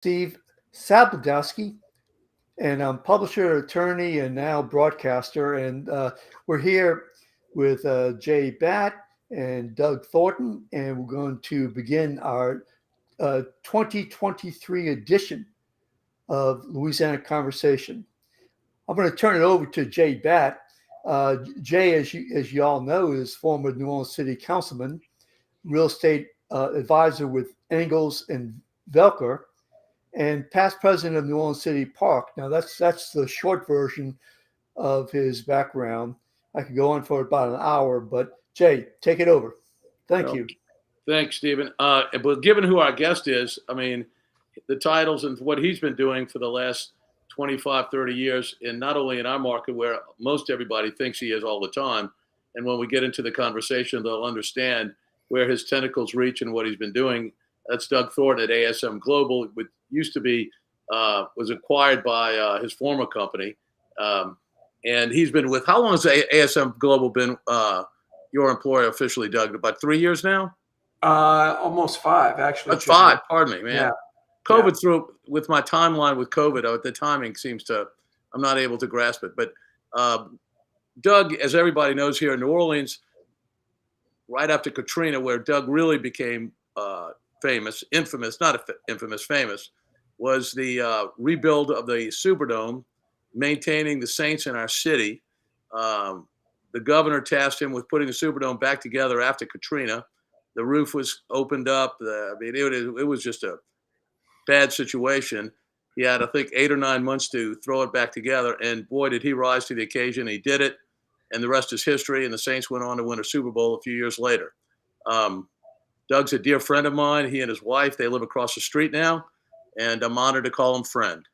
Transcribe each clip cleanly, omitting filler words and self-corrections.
Steve Sabludowsky, and I'm publisher, attorney, and now broadcaster. And we're here with Jay Batt and Doug Thornton, and we're going to begin our 2023 edition of Louisiana Conversation. I'm going to turn it over to Jay Batt. Jay, as you all know, is former New Orleans City Councilman, real estate advisor with Engels and Velker, and past president of New Orleans City Park. Now that's the short version of his background. I could go on for about an hour, but Jay, take it over. Thank Well, you. thanks, Stephen. But given who our guest is, I mean, the titles and what he's been doing for the last 25, 30 years, and not only in our market where most everybody thinks he is all the time, and when we get into the conversation, they'll understand where his tentacles reach and what he's been doing. That's Doug Thornton at ASM Global, which used to be, was acquired by his former company. And he's been with, how long has ASM Global been your employer officially, Doug? About 3 years now? Almost 5, actually. That's 5, pardon me, man. Yeah. COVID threw, with my timeline with COVID, the timing seems to, I'm not able to grasp it. But Doug, as everybody knows here in New Orleans, right after Katrina, where Doug really became famous, infamous, not infamous, famous, was the rebuild of the Superdome, maintaining the Saints in our city. The governor tasked him with putting the Superdome back together after Katrina. The roof was opened up. It was just a bad situation. He had, I think, 8 or 9 months to throw it back together. And boy, did he rise to the occasion. He did it. And the rest is history. And the Saints went on to win a Super Bowl a few years later. Doug's a dear friend of mine. He and his wife, they live across the street now. And I'm honored to call him friend.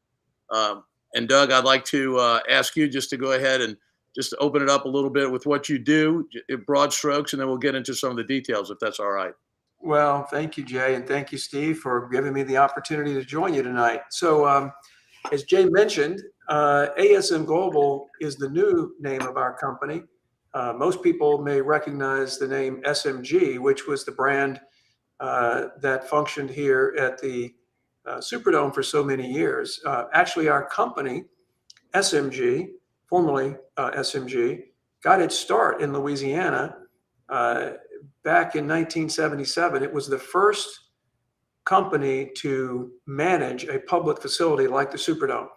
And Doug, I'd like to ask you just to go ahead and just open it up a little bit with what you do, in broad strokes, and then we'll get into some of the details, if that's all right. Well, thank you, Jay, and thank you, Steve, for giving me the opportunity to join you tonight. So, as Jay mentioned, ASM Global is the new name of our company. Most people may recognize the name SMG, which was the brand that functioned here at the Superdome for so many years. Actually, our company, SMG, formerly SMG, got its start in Louisiana back in 1977. It was the first company to manage a public facility like the Superdome.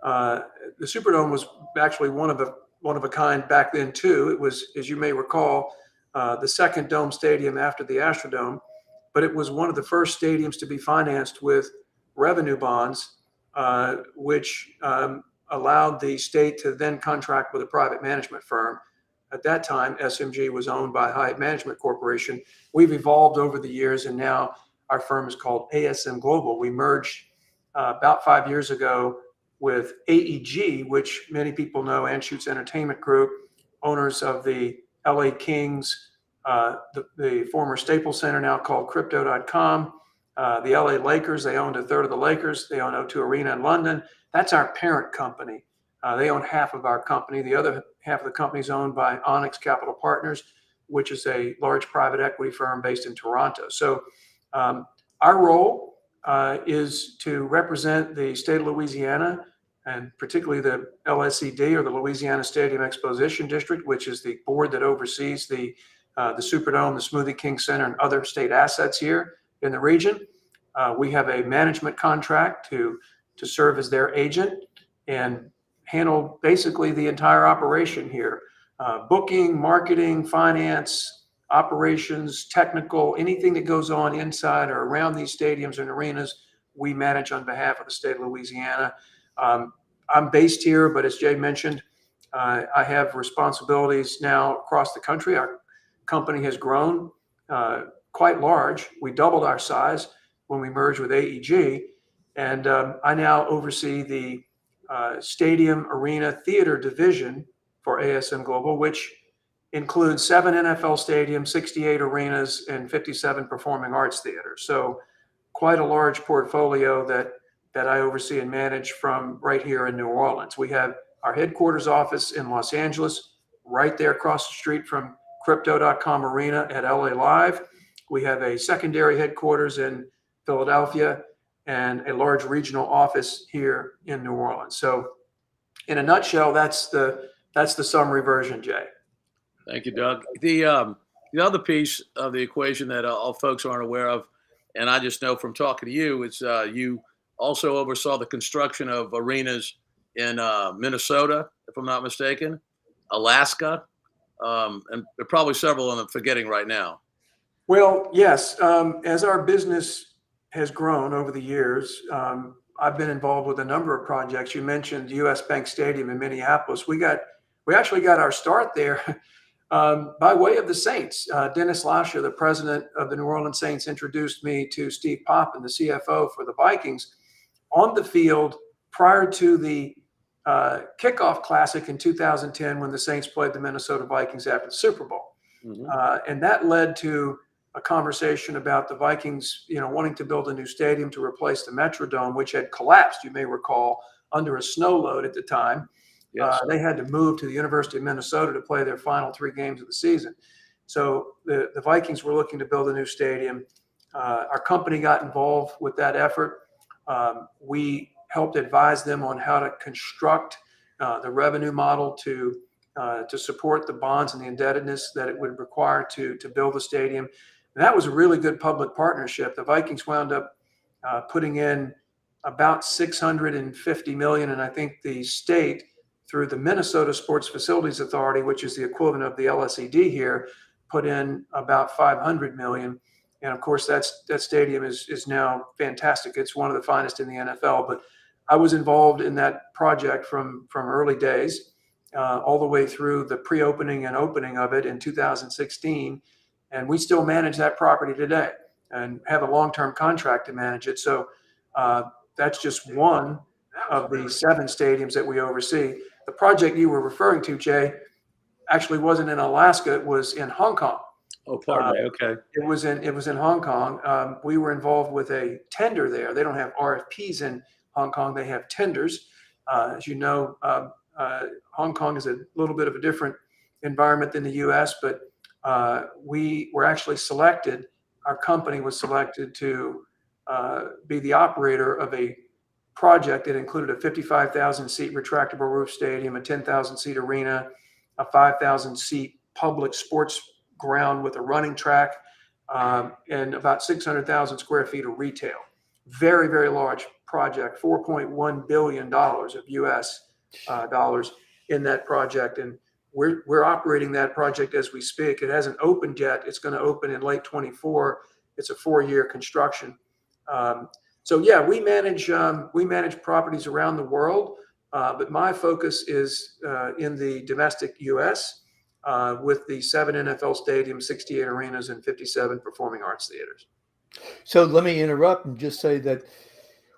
The Superdome was actually one of a kind back then too. It was, as you may recall, the second dome stadium after the Astrodome, but it was one of the first stadiums to be financed with revenue bonds, which allowed the state to then contract with a private management firm. At that time, SMG was owned by Hyatt Management Corporation. We've evolved over the years, and now our firm is called ASM Global. We merged about 5 years ago with AEG, which many people know, Anschutz Entertainment Group, owners of the LA Kings, the former Staples Center, now called Crypto.com, the LA Lakers. They owned a third of the Lakers. They own O2 Arena in London. That's our parent company. They own half of our company. The other half of the company is owned by Onyx Capital Partners, which is a large private equity firm based in Toronto. So our role is to represent the state of Louisiana, and particularly the LSED, or the Louisiana Stadium Exposition District, which is the board that oversees the Superdome, the Smoothie King Center, and other state assets here in the region. We have a management contract to serve as their agent and handle basically the entire operation here. Booking, marketing, finance, operations, technical, anything that goes on inside or around these stadiums and arenas, we manage on behalf of the state of Louisiana. I'm based here, but as Jay mentioned, I have responsibilities now across the country. Our company has grown quite large. We doubled our size when we merged with AEG, and I now oversee the stadium, arena, theater division for ASM Global, which includes 7 NFL stadiums, 68 arenas, and 57 performing arts theaters. So quite a large portfolio that I oversee and manage from right here in New Orleans. We have our headquarters office in Los Angeles, right there across the street from Crypto.com Arena at LA Live. We have a secondary headquarters in Philadelphia, and a large regional office here in New Orleans. So in a nutshell, that's the summary version, Jay. Thank you, Doug. The other piece of the equation that all folks aren't aware of, and I just know from talking to you, is you also oversaw the construction of arenas in Minnesota, if I'm not mistaken, Alaska, and there are probably several I'm forgetting right now. Well, yes. As our business has grown over the years, I've been involved with a number of projects. You mentioned US Bank Stadium in Minneapolis. We actually got our start there by way of the Saints. Dennis Lasher, the president of the New Orleans Saints, introduced me to Steve Poppin, the CFO for the Vikings, on the field prior to the kickoff classic in 2010 when the Saints played the Minnesota Vikings after the Super Bowl. Mm-hmm. And that led to a conversation about the Vikings, wanting to build a new stadium to replace the Metrodome, which had collapsed, you may recall, under a snow load at the time. Yes. They had to move to the University of Minnesota to play their final 3 games of the season. So the Vikings were looking to build a new stadium. Our company got involved with that effort. We helped advise them on how to construct the revenue model to support the bonds and the indebtedness that it would require to build the stadium. And that was a really good public partnership. The Vikings wound up putting in about $650 million, and I think the state, through the Minnesota Sports Facilities Authority, which is the equivalent of the LSED here, put in about $500 million. And of course, that stadium is now fantastic. It's one of the finest in the NFL. But I was involved in that project from early days, all the way through the pre-opening and opening of it in 2016. And we still manage that property today and have a long-term contract to manage it. So that's just one of the 7 stadiums that we oversee. The project you were referring to, Jay, actually wasn't in Alaska. It was in Hong Kong. Oh, pardon me. Okay. It was in Hong Kong. We were involved with a tender there. They don't have RFPs in Hong Kong. They have tenders. As you know, Hong Kong is a little bit of a different environment than the U.S., but we were actually selected. Our company was selected to be the operator of a project that included a 55,000-seat retractable roof stadium, a 10,000-seat arena, a 5,000-seat public sports ground with a running track, and about 600,000 square feet of retail. Very, very large project, $4.1 billion of U.S. Dollars in that project. And we're operating that project as we speak. It hasn't opened yet. It's going to open in late 24. It's a 4-year construction. So yeah, we manage properties around the world, but my focus is in the domestic U.S. With the 7 NFL stadiums, 68 arenas, and 57 performing arts theaters. So let me interrupt and just say that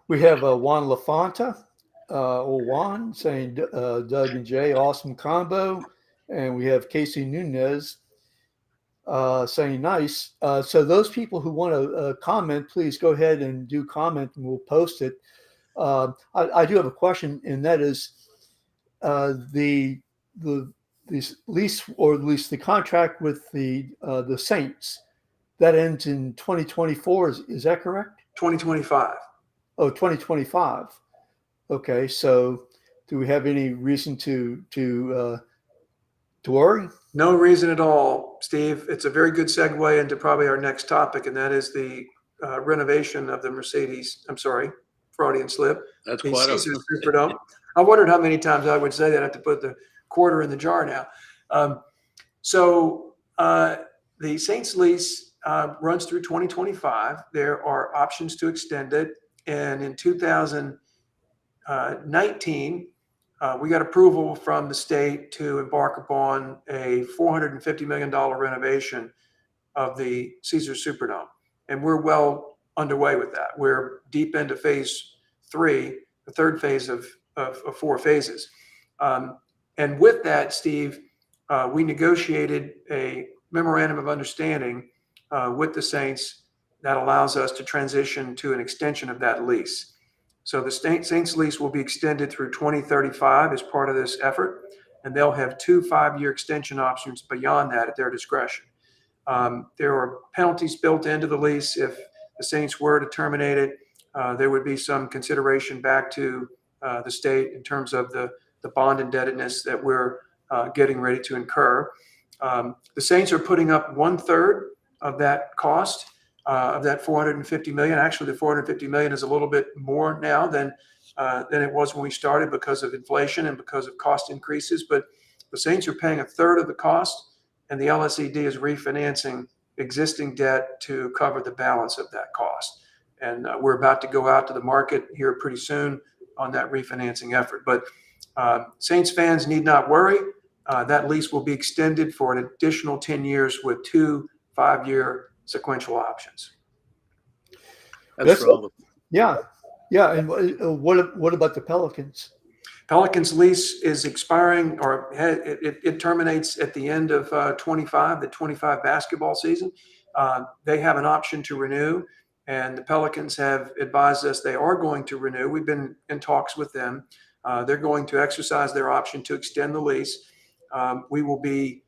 we have Juan LaFonta, or Juan, saying, Doug and Jay, awesome combo. And we have Casey Nunez saying nice. So those people who want to comment, please go ahead and do comment and we'll post it. I do have a question, and that is the lease, or at least the contract with the Saints, that ends in 2024. Is that correct? 2025. Oh, 2025. Okay. So do we have any reason to worry? No reason at all, Steve. It's a very good segue into probably our next topic, and that is the renovation of the Mercedes. I'm sorry, Freudian slip. That's the quite Caesars Superdome. I wondered how many times I would say that. I have to put the quarter in the jar now. So the Saints lease runs through 2025. There are options to extend it. And in 2019, we got approval from the state to embark upon a $450 million renovation of the Caesars Superdome. And we're well underway with that. We're deep into phase 3, the third phase of 4 phases. And with that, Steve, we negotiated a memorandum of understanding with the Saints that allows us to transition to an extension of that lease. So the Saints lease will be extended through 2035 as part of this effort, and they'll have 2 5-year extension options beyond that at their discretion. There are penalties built into the lease if the Saints were to terminate it. there would be some consideration back to the state in terms of the bond indebtedness that we're getting ready to incur. The Saints are putting up 1/3 of that cost, of that $450 million. Actually, the $450 million is a little bit more now than it was when we started because of inflation and because of cost increases. But the Saints are paying 1/3 of the cost, and the LSED is refinancing existing debt to cover the balance of that cost. And we're about to go out to the market here pretty soon on that refinancing effort. But Saints fans need not worry. That lease will be extended for an additional 10 years with 2 5-year sequential options. That's relevant. Yeah. Yeah. And what about the Pelicans? Pelicans lease is expiring, or it terminates at the end of the 25 basketball season. They have an option to renew, and the Pelicans have advised us they are going to renew. We've been in talks with them. They're going to exercise their option to extend the lease. We will be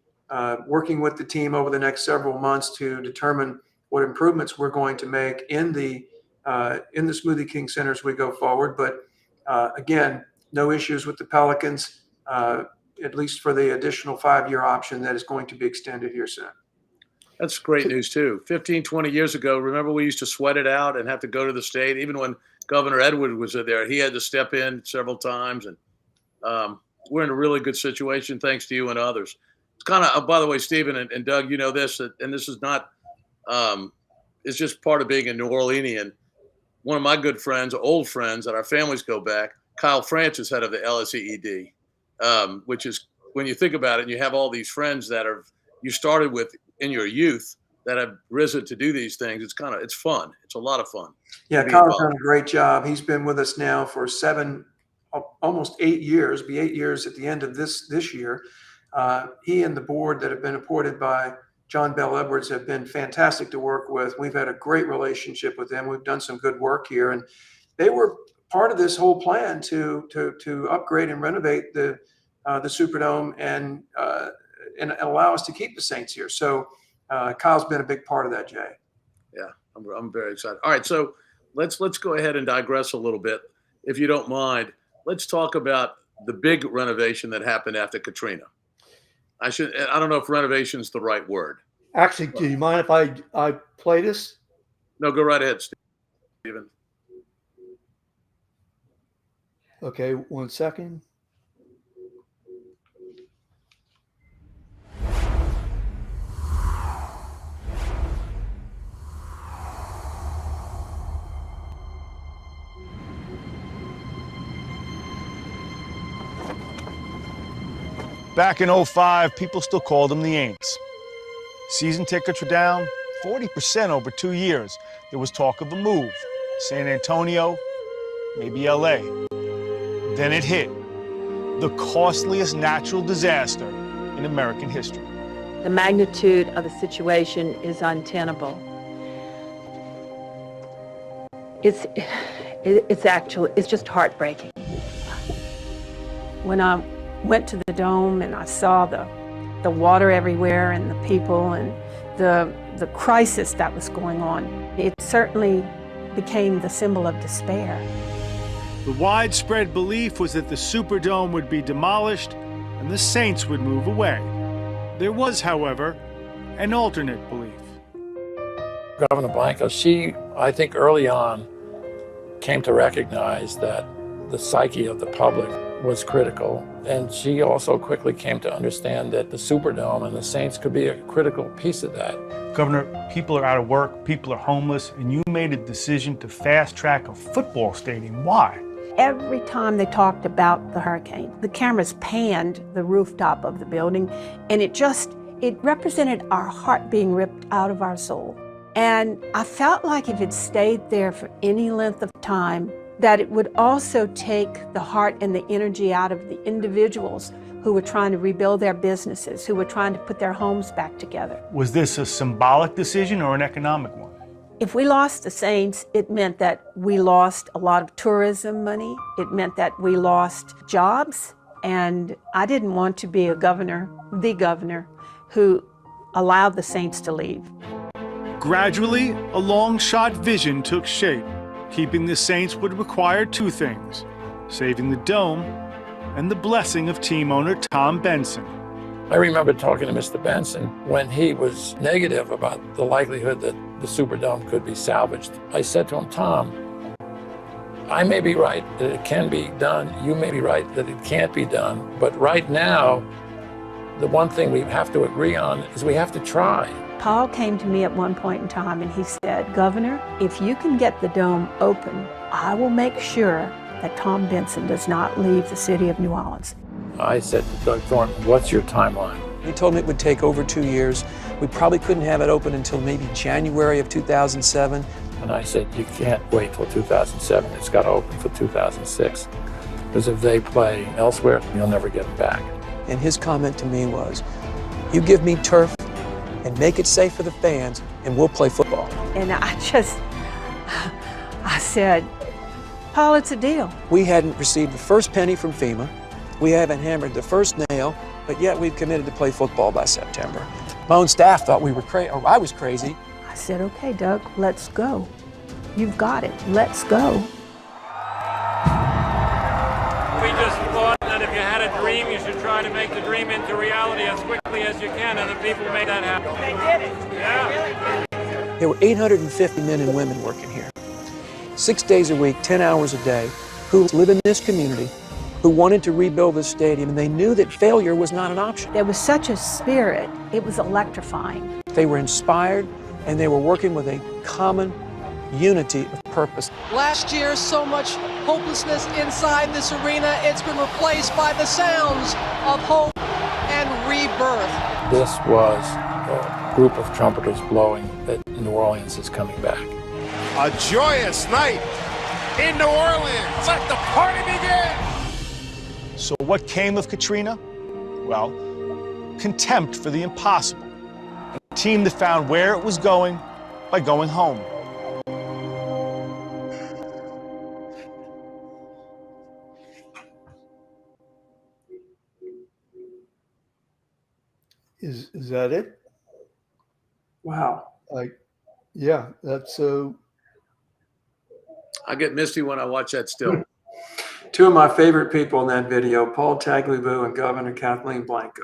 working with the team over the next several months to determine what improvements we're going to make in the Smoothie King Center as we go forward. But again, no issues with the Pelicans, at least for the additional 5-year option that is going to be extended here soon. That's great news, too. 15, 20 years ago, remember we used to sweat it out and have to go to the state. Even when Governor Edwards was there, he had to step in several times. And we're in a really good situation, thanks to you and others. It's kind of, by the way, Stephen and Doug, you know this, and this is not, it's just part of being a New Orleanian. One of my good friends, old friends, that our families go back, Kyle Francis, head of the LSED, which is, when you think about it, and you have all these friends that you started with in your youth that have risen to do these things. It's fun. It's a lot of fun. Yeah, Kyle's done a great job. He's been with us now for almost 8 years, be 8 years at the end of this year. He and the board that have been appointed by John Bell Edwards have been fantastic to work with. We've had a great relationship with them. We've done some good work here, and they were part of this whole plan to upgrade and renovate the Superdome and allow us to keep the Saints here. So Kyle's been a big part of that, Jay. Yeah, I'm very excited. All right, so let's go ahead and digress a little bit, if you don't mind. Let's talk about the big renovation that happened after Katrina. I don't know if renovation is the right word. Actually, do you mind if I play this? No, go right ahead, Stephen. Okay, 1 second. Back in 2005, people still called them the Aints. Season tickets were down 40% over 2 years. There was talk of a move. San Antonio, maybe LA. Then it hit. The costliest natural disaster in American history. The magnitude of the situation is untenable. It's just heartbreaking. When I went to the dome and I saw the water everywhere and the people and the crisis that was going on, it certainly became the symbol of despair. The widespread belief was that the Superdome would be demolished and the Saints would move away. There was, however, an alternate belief. Governor Blanco, she, I think early on, came to recognize that the psyche of the public was critical. And she also quickly came to understand that the Superdome and the Saints could be a critical piece of that. Governor, people are out of work, people are homeless, and you made a decision to fast track a football stadium. Why? Every time they talked about the hurricane, the cameras panned the rooftop of the building, and it represented our heart being ripped out of our soul. And I felt like if it stayed there for any length of time, that it would also take the heart and the energy out of the individuals who were trying to rebuild their businesses, who were trying to put their homes back together. Was this a symbolic decision or an economic one? If we lost the Saints, it meant that we lost a lot of tourism money. It meant that we lost jobs. And I didn't want to be the governor, who allowed the Saints to leave. Gradually, a long-shot vision took shape. Keeping the Saints would require two things: saving the dome and the blessing of team owner Tom Benson. I remember talking to Mr. Benson when he was negative about the likelihood that the Superdome could be salvaged. I said to him, Tom, I may be right that it can be done. You may be right that it can't be done. But right now, the one thing we have to agree on is we have to try. Paul came to me at one point in time and he said, Governor, if you can get the dome open, I will make sure that Tom Benson does not leave the city of New Orleans. I said to Doug Thornton, what's your timeline? He told me it would take over 2 years. We probably couldn't have it open until maybe January of 2007. And I said, you can't wait till 2007. It's got to open for 2006. Because if they play elsewhere, you'll never get them back. And his comment to me was, you give me turf and make it safe for the fans, and we'll play football. And I said, Paul, it's a deal. We hadn't received the first penny from FEMA. We haven't hammered the first nail, but yet we've committed to play football by September. My own staff thought we were crazy, or I was crazy. I said, okay, Doug, let's go. You've got it. Let's go. We just thought that if you had a dream, you should try to make the dream into reality as quickly as you can, and the people made that happen. They did it. Yeah. There were 850 men and women working here, 6 days a week, 10 hours a day, who live in this community, who wanted to rebuild this stadium, and they knew that failure was not an option. There was such a spirit. It was electrifying. They were inspired, and they were working with a common unity of purpose. Last year, so much hopelessness inside this arena, it's been replaced by the sounds of hope and rebirth. This was a group of trumpeters blowing that New Orleans is coming back. A joyous night in New Orleans. Let the party begin. So what came of Katrina? Well, contempt for the impossible. A team that found where it was going by going home. Is that it? Wow. Yeah, that's so. I get misty when I watch that still. Two of my favorite people in that video, Paul Tagliabue and Governor Kathleen Blanco.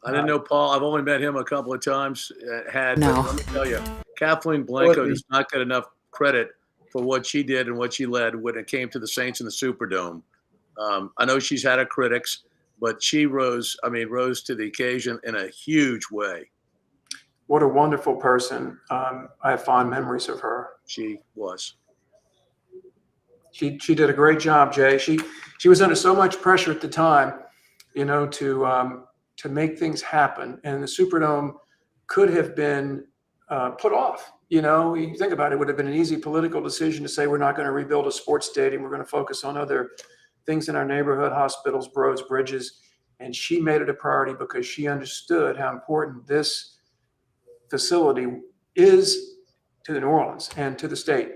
I didn't know Paul. I've only met him a couple of times. But let me tell you, Kathleen Well, Blanco does not get enough credit for what she did and what she led when it came to the Saints and the Superdome. I know she's had her critics, but she rose to the occasion in a huge way. What a wonderful person. I have fond memories of her. She was. She did a great job, Jay. She was under so much pressure at the time, to make things happen. And the Superdome could have been put off. You think about it, it would have been an easy political decision to say we're not going to rebuild a sports stadium. We're going to focus on other things in our neighborhood, hospitals, roads, bridges. And she made it a priority because she understood how important this facility is to New Orleans and to the state.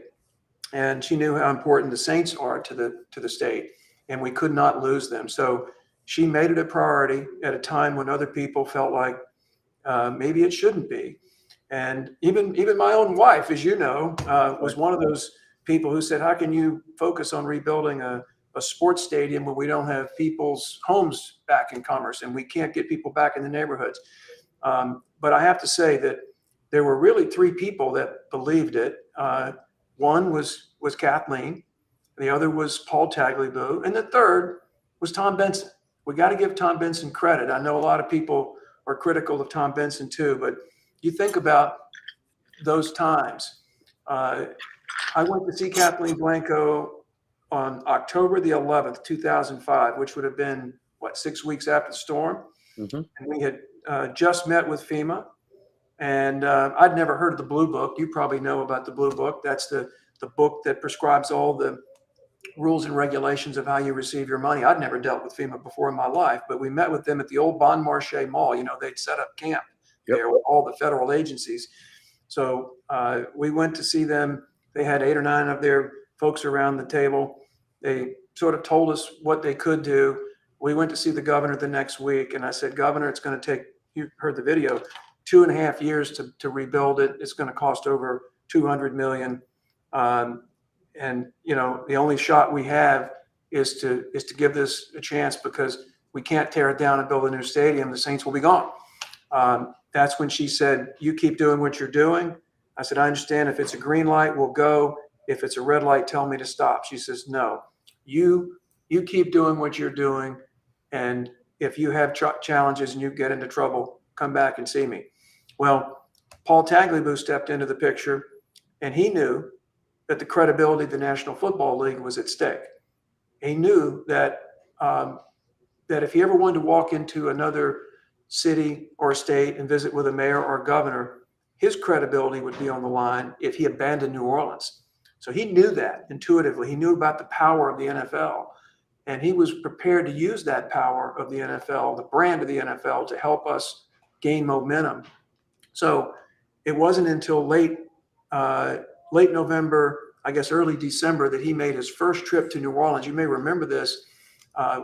And she knew how important the Saints are to the state, and we could not lose them. So she made it a priority at a time when other people felt like maybe it shouldn't be. And even my own wife, as you know, was one of those people who said, how can you focus on rebuilding a sports stadium when we don't have people's homes back in commerce and we can't get people back in the neighborhoods? But I have to say that there were really three people that believed it. One was Kathleen, the other was Paul Tagliabue, and the third was Tom Benson. We got to give Tom Benson credit. I know a lot of people are critical of Tom Benson too, but you think about those times. I went to see Kathleen Blanco on October the 11th, 2005, which would have been, 6 weeks after the storm? Mm-hmm. And we had just met with FEMA. And I'd never heard of the Blue Book. You probably know about the Blue Book. That's the book that prescribes all the rules and regulations of how you receive your money. I'd never dealt with FEMA before in my life, but we met with them at the old Bon Marché Mall. They'd set up camp there with all the federal agencies. So we went to see them. They had 8 or 9 of their folks around the table. They sort of told us what they could do. We went to see the governor the next week, and I said, Governor, it's going to take, you heard the video, 2.5 years to rebuild it. It's going to cost over $200 million. And, you know, the only shot we have is to give this a chance, because we can't tear it down and build a new stadium. The Saints will be gone. That's when she said, you keep doing what you're doing. I said, I understand. If it's a green light, we'll go. If it's a red light, tell me to stop. She says, no, you keep doing what you're doing. And if you have challenges and you get into trouble, come back and see me. Well, Paul Tagliabue stepped into the picture, and he knew that the credibility of the National Football League was at stake. He knew that that if he ever wanted to walk into another city or state and visit with a mayor or a governor, his credibility would be on the line if he abandoned New Orleans. So he knew that intuitively. He knew about the power of the NFL, and he was prepared to use that power of the NFL, the brand of the NFL, to help us gain momentum. So it wasn't until late November, I guess early December, that he made his first trip to New Orleans. You may remember this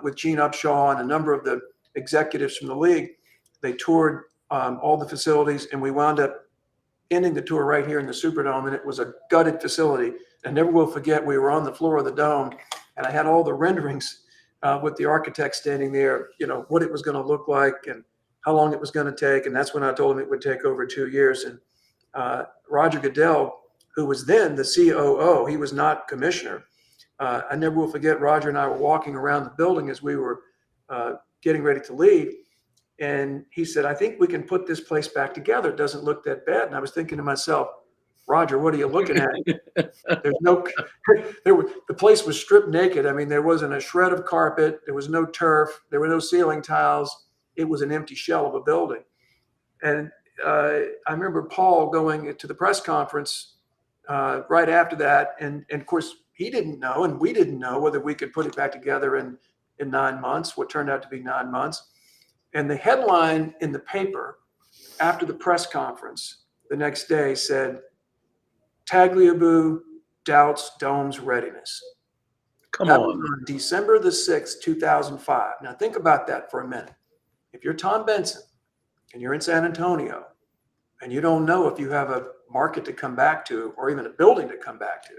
with Gene Upshaw and a number of the executives from the league. They toured all the facilities, and we wound up ending the tour right here in the Superdome, and it was a gutted facility. I never will forget, we were on the floor of the dome, and I had all the renderings with the architect standing there, you know, what it was going to look like and how long it was going to take. And that's when I told him it would take over 2 years. And Roger Goodell, who was then the COO, he was not commissioner. I never will forget, Roger and I were walking around the building as we were getting ready to leave. And he said, I think we can put this place back together. It doesn't look that bad. And I was thinking to myself, Roger, what are you looking at? The place was stripped naked. I mean, there wasn't a shred of carpet. There was no turf. There were no ceiling tiles. It was an empty shell of a building. And I remember Paul going to the press conference right after that. And of course, he didn't know, and we didn't know whether we could put it back together in 9 months, what turned out to be 9 months. And the headline in the paper after the press conference the next day said, Tagliabue doubts Dome's readiness. Come That on. was on December the 6th, 2005. Now think about that for a minute. If you're Tom Benson and you're in San Antonio and you don't know if you have a market to come back to or even a building to come back to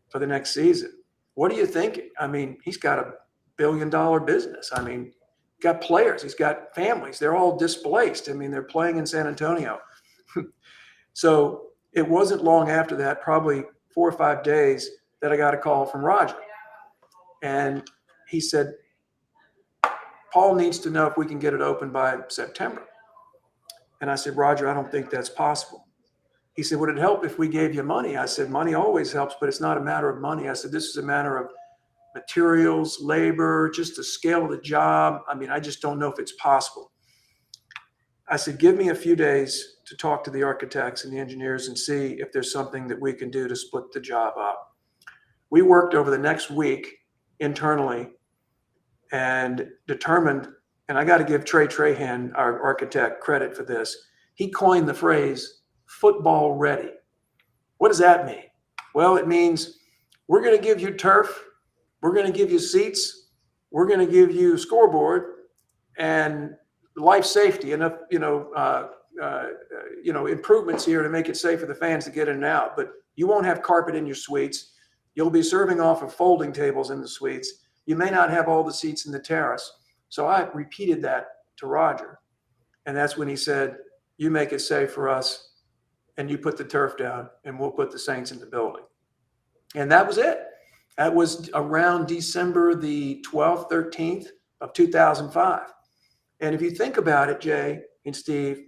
for the next season, what are you thinking? I mean, he's got a billion-dollar business. I mean, he's got players, he's got families. They're all displaced. I mean, they're playing in San Antonio. So it wasn't long after that, probably 4 or 5 days, that I got a call from Roger. And he said, Paul needs to know if we can get it open by September. And I said, Roger, I don't think that's possible. He said, would it help if we gave you money? I said, money always helps, but it's not a matter of money. I said, this is a matter of materials, labor, just the scale of the job. I mean, I just don't know if it's possible. I said, give me a few days to talk to the architects and the engineers and see if there's something that we can do to split the job up. We worked over the next week internally and determined, and I got to give Trey Trahan, our architect, credit for this. He coined the phrase football ready. What does that mean? Well, it means we're going to give you turf, we're going to give you seats, we're going to give you scoreboard and life safety, enough, improvements here to make it safe for the fans to get in and out. But you won't have carpet in your suites. You'll be serving off of folding tables in the suites. You may not have all the seats in the terrace. So I repeated that to Roger. And that's when he said, you make it safe for us and you put the turf down and we'll put the Saints in the building. And that was it. That was around December the 12th, 13th of 2005. And if you think about it, Jay and Steve,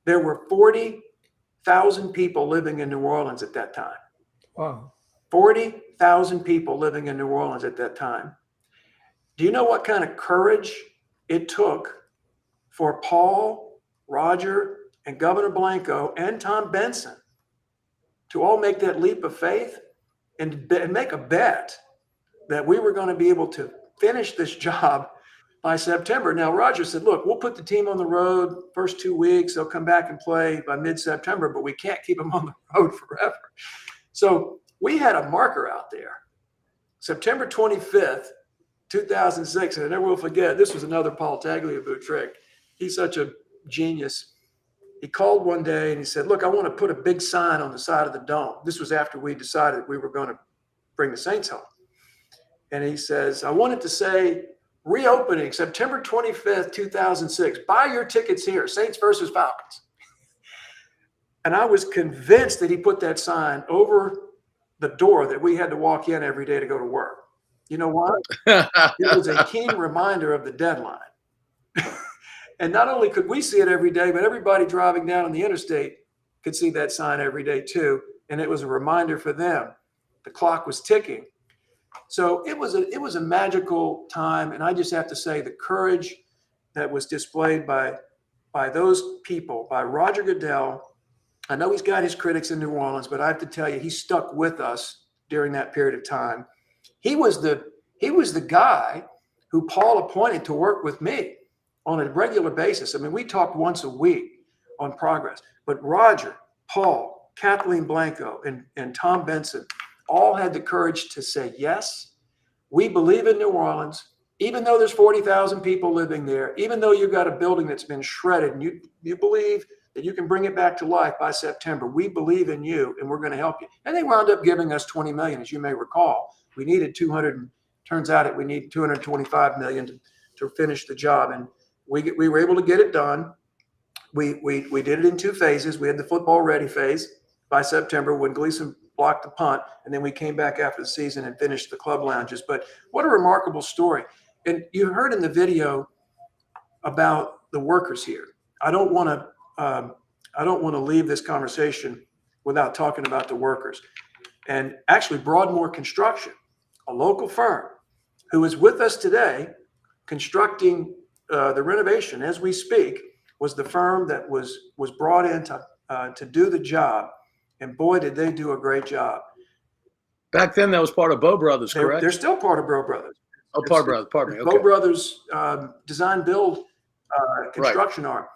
there were 40,000 people living in New Orleans at that time. Wow. 40,000 people living in New Orleans at that time. Do you know what kind of courage it took for Paul, Roger, and Governor Blanco and Tom Benson to all make that leap of faith and make a bet that we were going to be able to finish this job by September? Now, Roger said, look, we'll put the team on the road first 2 weeks. They'll come back and play by mid-September, but we can't keep them on the road forever. So we had a marker out there, September 25th, 2006. And I never will forget, this was another Paul Tagliabue trick. He's such a genius. He called one day and he said, look, I want to put a big sign on the side of the dome. This was after we decided we were going to bring the Saints home. And he says, I wanted to say reopening September 25th, 2006. Buy your tickets here, Saints versus Falcons. And I was convinced that he put that sign over the door that we had to walk in every day to go to work. You know why? It was a keen reminder of the deadline. And not only could we see it every day, but everybody driving down on the interstate could see that sign every day too. And it was a reminder for them. The clock was ticking. So it was a magical time. And I just have to say the courage that was displayed by those people, by Roger Goodell. I know he's got his critics in New Orleans, but I have to tell you, he stuck with us during that period of time. He was the guy who Paul appointed to work with me on a regular basis. I mean, we talked once a week on progress, but Roger, Paul, Kathleen Blanco, and Tom Benson all had the courage to say, yes, we believe in New Orleans, even though there's 40,000 people living there, even though you've got a building that's been shredded and you believe that you can bring it back to life by September. We believe in you and we're going to help you. And they wound up giving us $20 million, as you may recall. We needed 200, turns out we need 225 million to finish the job. And we were able to get it done. We did it in 2 phases. We had the football ready phase by September when Gleason blocked the punt. And then we came back after the season and finished the club lounges. But what a remarkable story. And you heard in the video about the workers here. I don't want to leave this conversation without talking about the workers. And actually, Broadmoor Construction, a local firm who is with us today, constructing the renovation as we speak, was the firm that was brought in to do the job. And boy, did they do a great job. Back then, that was part of Bow Brothers, correct? They're still part of Bow Brothers. Oh, part of Brothers, pardon me. Okay. Bow Brothers design build construction arm.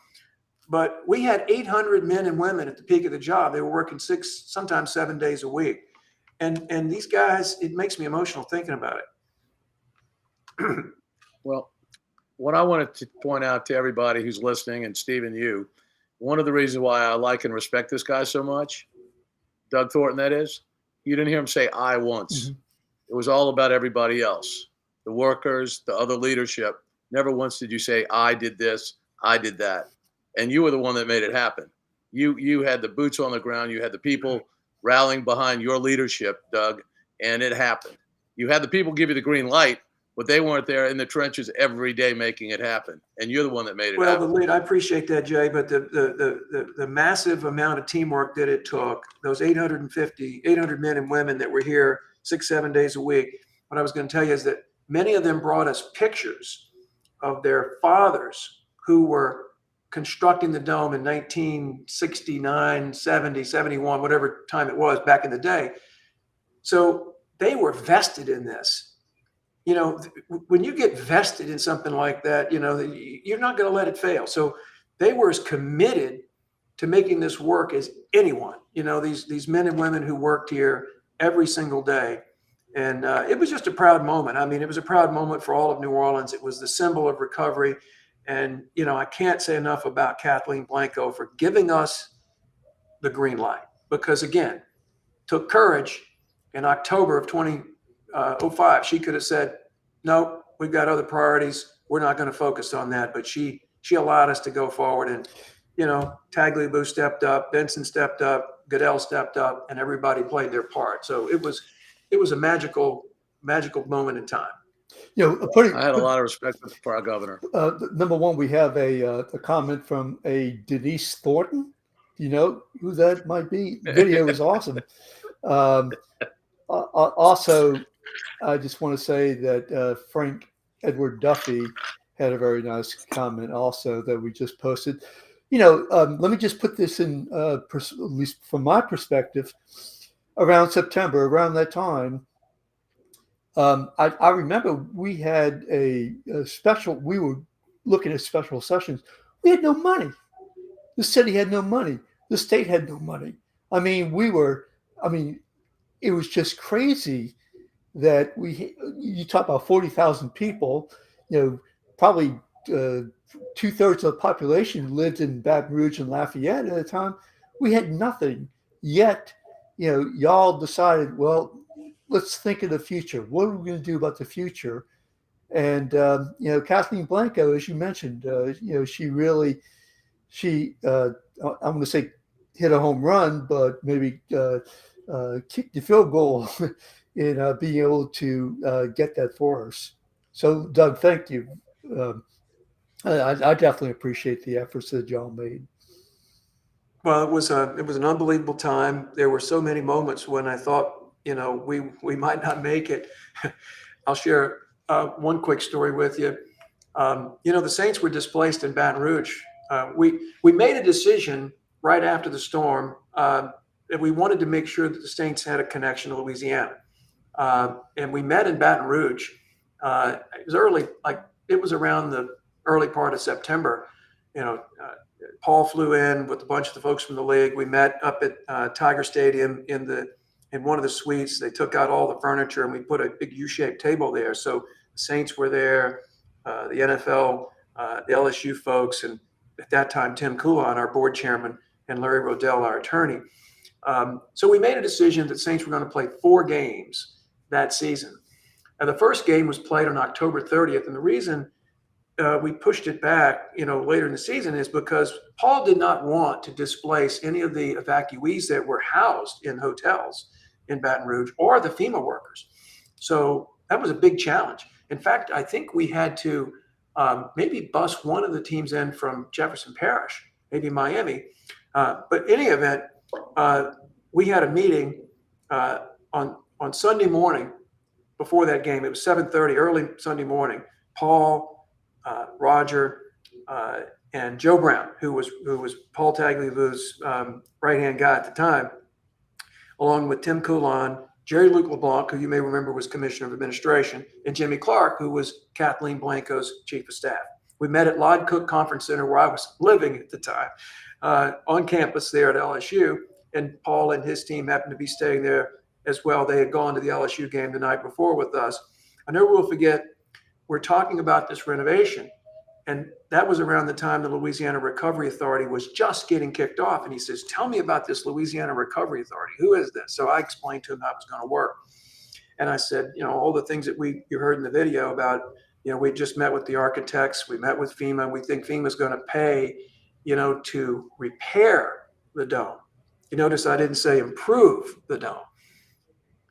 But we had 800 men and women at the peak of the job. They were working 6, sometimes 7 days a week. And these guys, it makes me emotional thinking about it. Well, what I wanted to point out to everybody who's listening, and Stephen, you, one of the reasons why I like and respect this guy so much, Doug Thornton, that is, you didn't hear him say I once. Mm-hmm. It was all about everybody else, the workers, the other leadership. Never once did you say, I did this, I did that. And you were the one that made it happen. You had the boots on the ground. You had the people rallying behind your leadership, Doug, and it happened. You had the people give you the green light, but they weren't there in the trenches every day making it happen. And you're the one that made it happen. Well, the lead, I appreciate that, Jay, but the massive amount of teamwork that it took, those 800 men and women that were here 6-7 days a week, what I was going to tell you is that many of them brought us pictures of their fathers who were constructing the dome in 1969, 70, 71, whatever time it was back in the day. So they were vested in this. You know, when you get vested in something like that, you know, you're not going to let it fail. So they were as committed to making this work as anyone, you know, these men and women who worked here every single day. And it was just a proud moment. I mean, it was a proud moment for all of New Orleans. It was the symbol of recovery. And, you know, I can't say enough about Kathleen Blanco for giving us the green light, because, again, took courage in October of 2005. She could have said, no, we've got other priorities. We're not going to focus on that. But she allowed us to go forward. And, you know, Tagliabue stepped up, Benson stepped up, Goodell stepped up, and everybody played their part. So it was a magical moment in time. You know, I had a lot of respect for our governor. Number one, we have a comment from a Denise Thornton. You know who that might be? The video is awesome. Also, I just want to say that Frank Edward Duffy had a very nice comment also that we just posted. You know, let me just put this in, at least from my perspective, around September, around that time, I remember we had a special, we were looking at special sessions. We had no money. The city had no money. The state had no money. I mean, it was just crazy that you talk about 40,000 people, you know, probably 2/3 of the population lived in Baton Rouge and Lafayette at the time. We had nothing. Yet, you know, y'all decided, well, let's think of the future. What are we going to do about the future? And Kathleen Blanco, as you mentioned, she really, I'm going to say hit a home run, but maybe kick the field goal in being able to get that for us. So, Doug, thank you. I definitely appreciate the efforts that y'all made. Well, it was an unbelievable time. There were so many moments when I thought, we might not make it. I'll share one quick story with you. The Saints were displaced in Baton Rouge. We made a decision right after the storm that we wanted to make sure that the Saints had a connection to Louisiana. And we met in Baton Rouge. It was early, it was around the early part of September. Paul flew in with a bunch of the folks from the league. We met up at Tiger Stadium in one of the suites. They took out all the furniture and we put a big U-shaped table there. So the Saints were there, the NFL, the LSU folks, and at that time, Tim Coulon, our board chairman, and Larry Rodell, our attorney. So we made a decision that Saints were going to play 4 games that season. And the first game was played on October 30th. And the reason we pushed it back, later in the season is because Paul did not want to displace any of the evacuees that were housed in hotels in Baton Rouge or the FEMA workers. So that was a big challenge. In fact, I think we had to maybe bus one of the teams in from Jefferson Parish, maybe Miami. But in any event, we had a meeting on Sunday morning before that game. It was 7:30, early Sunday morning. Paul, Roger, and Joe Brown, who was Paul Tagliabue's right-hand guy at the time, along with Tim Coulon, Jerry Luc LeBlanc, who you may remember was Commissioner of Administration, and Jimmy Clark, who was Kathleen Blanco's Chief of Staff. We met at Lod Cook Conference Center, where I was living at the time, on campus there at LSU, and Paul and his team happened to be staying there as well. They had gone to the LSU game the night before with us. I never will forget, we're talking about this renovation, and that was around the time the Louisiana Recovery Authority was just getting kicked off. And he says, "Tell me about this Louisiana Recovery Authority. Who is this?" So I explained to him how it was going to work. And I said, all the things that you heard in the video about, we just met with the architects, we met with FEMA, we think FEMA is going to pay, to repair the dome. You notice I didn't say improve the dome.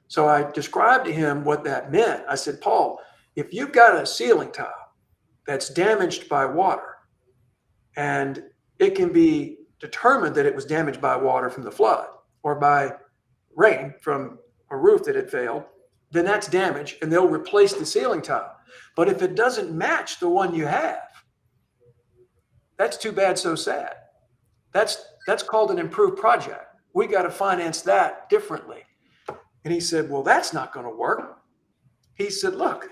So I described to him what that meant. I said, "Paul, if you've got a ceiling tile that's damaged by water, and it can be determined that it was damaged by water from the flood or by rain from a roof that had failed, then that's damage and they'll replace the ceiling tile. But if it doesn't match the one you have, that's too bad, so sad. That's called an improved project. We got to finance that differently." And he said, "Well, that's not going to work." He said, "Look,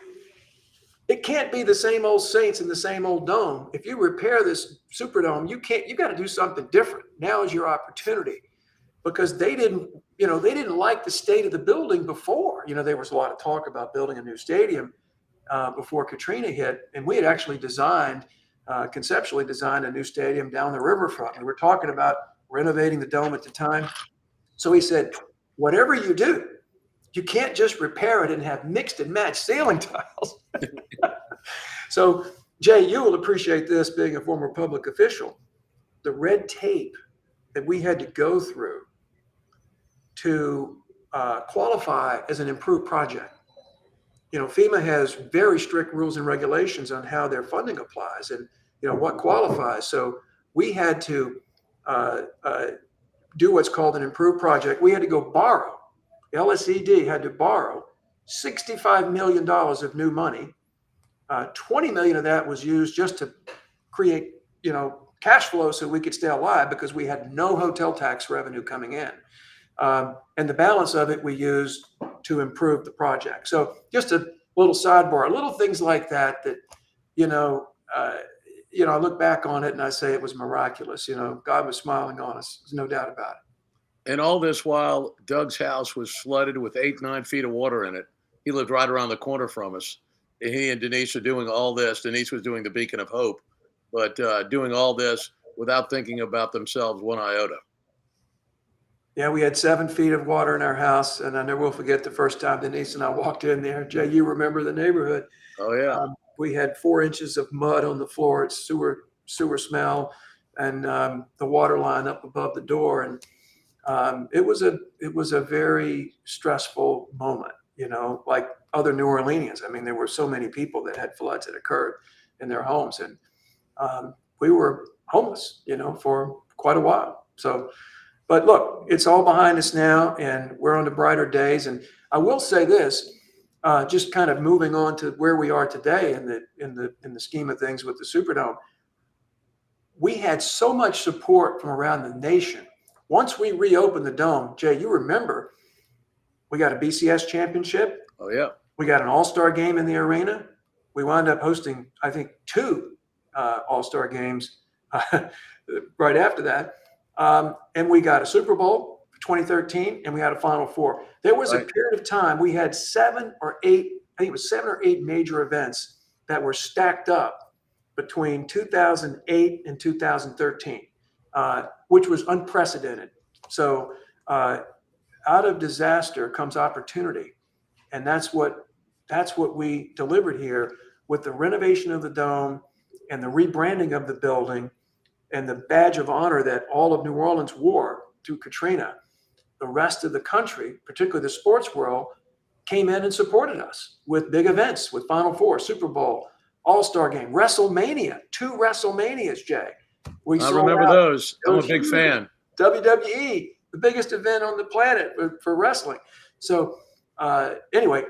it can't be the same old Saints in the same old dome. If you repair this Superdome, you got to do something different. Now is your opportunity." Because they didn't like the state of the building before. There was a lot of talk about building a new stadium before Katrina hit. And we had actually conceptually designed a new stadium down the riverfront. We were talking about renovating the dome at the time. So he said, "Whatever you do, you can't just repair it and have mixed and matched ceiling tiles." So, Jay, you will appreciate this, being a former public official. The red tape that we had to go through to qualify as an improved project. FEMA has very strict rules and regulations on how their funding applies and, what qualifies. So we had to do what's called an improved project. We had to go borrow. LSED had to borrow $65 million of new money. 20 million of that was used just to create, cash flow so we could stay alive because we had no hotel tax revenue coming in. And the balance of it we used to improve the project. So just a little sidebar, little things like that, I look back on it and I say it was miraculous. God was smiling on us. There's no doubt about it. And all this while, Doug's house was flooded with 8-9 feet of water in it. He lived right around the corner from us. He and Denise are doing all this. Denise was doing the Beacon of Hope, but doing all this without thinking about themselves one iota. Yeah, we had 7 feet of water in our house, and I never will forget the first time Denise and I walked in there. Jay, you remember the neighborhood. Oh, yeah. We had 4 inches of mud on the floor. It's sewer smell, and the water line up above the door. And it was a very stressful moment, like other New Orleanians. I mean, there were so many people that had floods that occurred in their homes, and we were homeless, for quite a while. So, but look, it's all behind us now, and we're on to brighter days. And I will say this, just kind of moving on to where we are today in the scheme of things with the Superdome. We had so much support from around the nation. Once we reopened the dome, Jay, you remember, we got a BCS championship. Oh, yeah. We got an all-star game in the arena. We wound up hosting, I think, 2 all-star games right after that. And we got a Super Bowl for 2013, and we had a Final Four. There was a period of time we had 7 or 8, I think it was 7 or 8 major events that were stacked up between 2008 and 2013, which was unprecedented. So out of disaster comes opportunity. And that's what we delivered here with the renovation of the dome and the rebranding of the building and the badge of honor that all of New Orleans wore through Katrina. The rest of the country, particularly the sports world, came in and supported us with big events, with Final Four, Super Bowl, All-Star Game, WrestleMania, 2 WrestleManias, Jay. I remember those. I'm a big fan. WWE, the biggest event on the planet for wrestling. So anyway,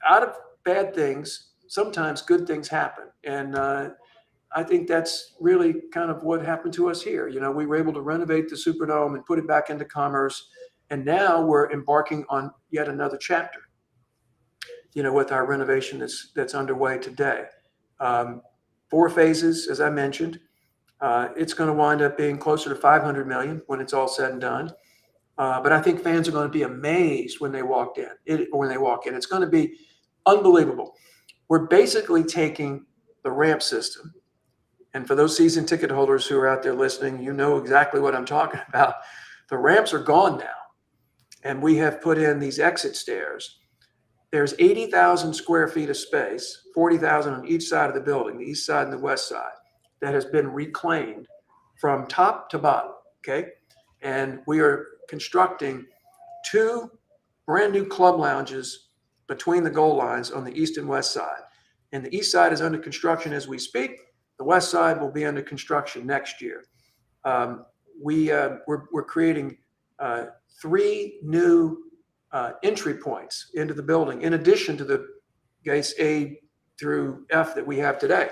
out of bad things, sometimes good things happen. And I think that's really kind of what happened to us here. We were able to renovate the Superdome and put it back into commerce. And now we're embarking on yet another chapter, with our renovation that's underway today. 4 phases, as I mentioned. It's going to wind up being closer to $500 million when it's all said and done. But I think fans are going to be amazed when they walk in. It's going to be unbelievable. We're basically taking the ramp system. And for those season ticket holders who are out there listening, you know exactly what I'm talking about. The ramps are gone now. And we have put in these exit stairs. There's 80,000 square feet of space, 40,000 on each side of the building, the east side and the west side, that has been reclaimed from top to bottom, okay? And we are constructing 2 brand new club lounges between the goal lines on the east and west side. And the east side is under construction as we speak. The west side will be under construction next year. We're creating 3 new entry points into the building, in addition to the gates A through F that we have today.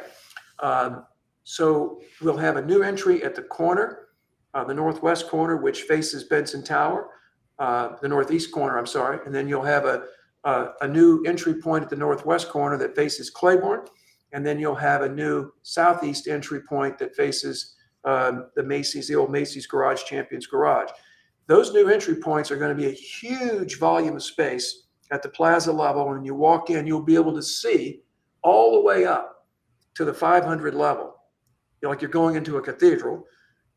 So we'll have a new entry at the corner, the northwest corner, which faces Benson Tower, the northeast corner, I'm sorry. And then you'll have a new entry point at the northwest corner that faces Claiborne. And then you'll have a new southeast entry point that faces the old Macy's Garage Champions Garage. Those new entry points are going to be a huge volume of space at the plaza level. When you walk in, you'll be able to see all the way up to the 500 level, like you're going into a cathedral,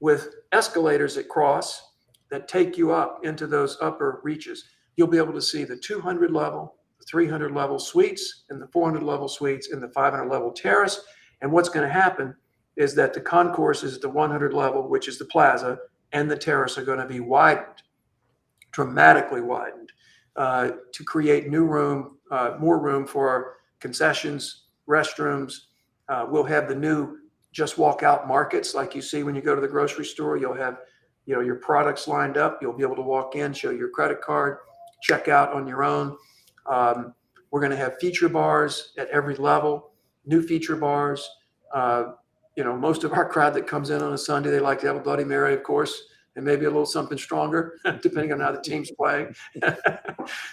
with escalators that cross that take you up into those upper reaches. You'll be able to see the 200 level, the 300 level suites, and the 400 level suites, and the 500 level terrace. And what's going to happen is that the concourses at the 100 level, which is the plaza, and the terrace are going to be widened, dramatically widened, to create more room for concessions, restrooms. We'll have the new just walk out markets like you see when you go to the grocery store. You'll have, your products lined up. You'll be able to walk in, show your credit card, check out on your own. We're going to have feature bars at every level, new feature bars. Most of our crowd that comes in on a Sunday, they like to have a Bloody Mary, of course, and maybe a little something stronger, depending on how the team's playing.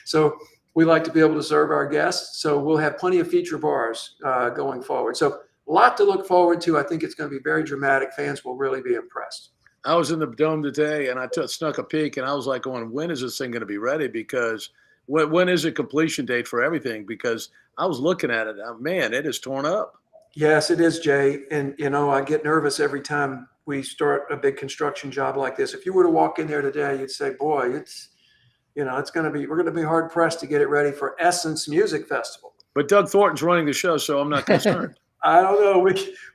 So we like to be able to serve our guests. So we'll have plenty of feature bars going forward. So a lot to look forward to. I think it's going to be very dramatic. Fans will really be impressed. I was in the dome today, and I snuck a peek, and I was like going, when is this thing going to be ready? Because when is the completion date for everything? Because I was looking at it. Man, it is torn up. Yes, it is, Jay. And, I get nervous every time we start a big construction job like this. If you were to walk in there today, you'd say, boy, we're going to be hard pressed to get it ready for Essence Music Festival. But Doug Thornton's running the show, so I'm not concerned. I don't know.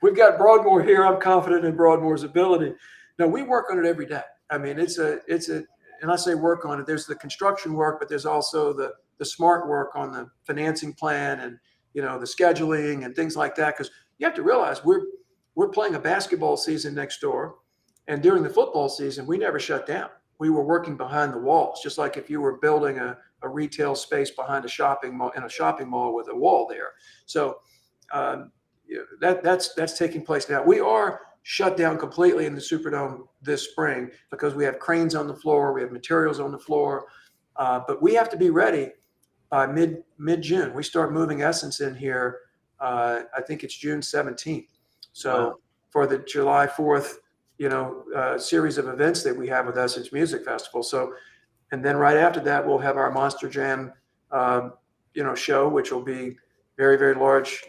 We've got Broadmoor here. I'm confident in Broadmoor's ability. No, we work on it every day. I mean, and I say work on it. There's the construction work, but there's also the smart work on the financing plan and, the scheduling and things like that. Because you have to realize we're playing a basketball season next door. And during the football season, we never shut down. We were working behind the walls, just like if you were building a retail space behind a shopping mall with a wall there. So that's taking place now. We are shut down completely in the Superdome this spring because we have cranes on the floor, we have materials on the floor, but we have to be ready by mid-June. We start moving Essence in here. I think it's June 17th. So wow. For the July 4th, series of events that we have with Essence Music Festival. So, and then right after that, we'll have our Monster Jam, show, which will be very, very large,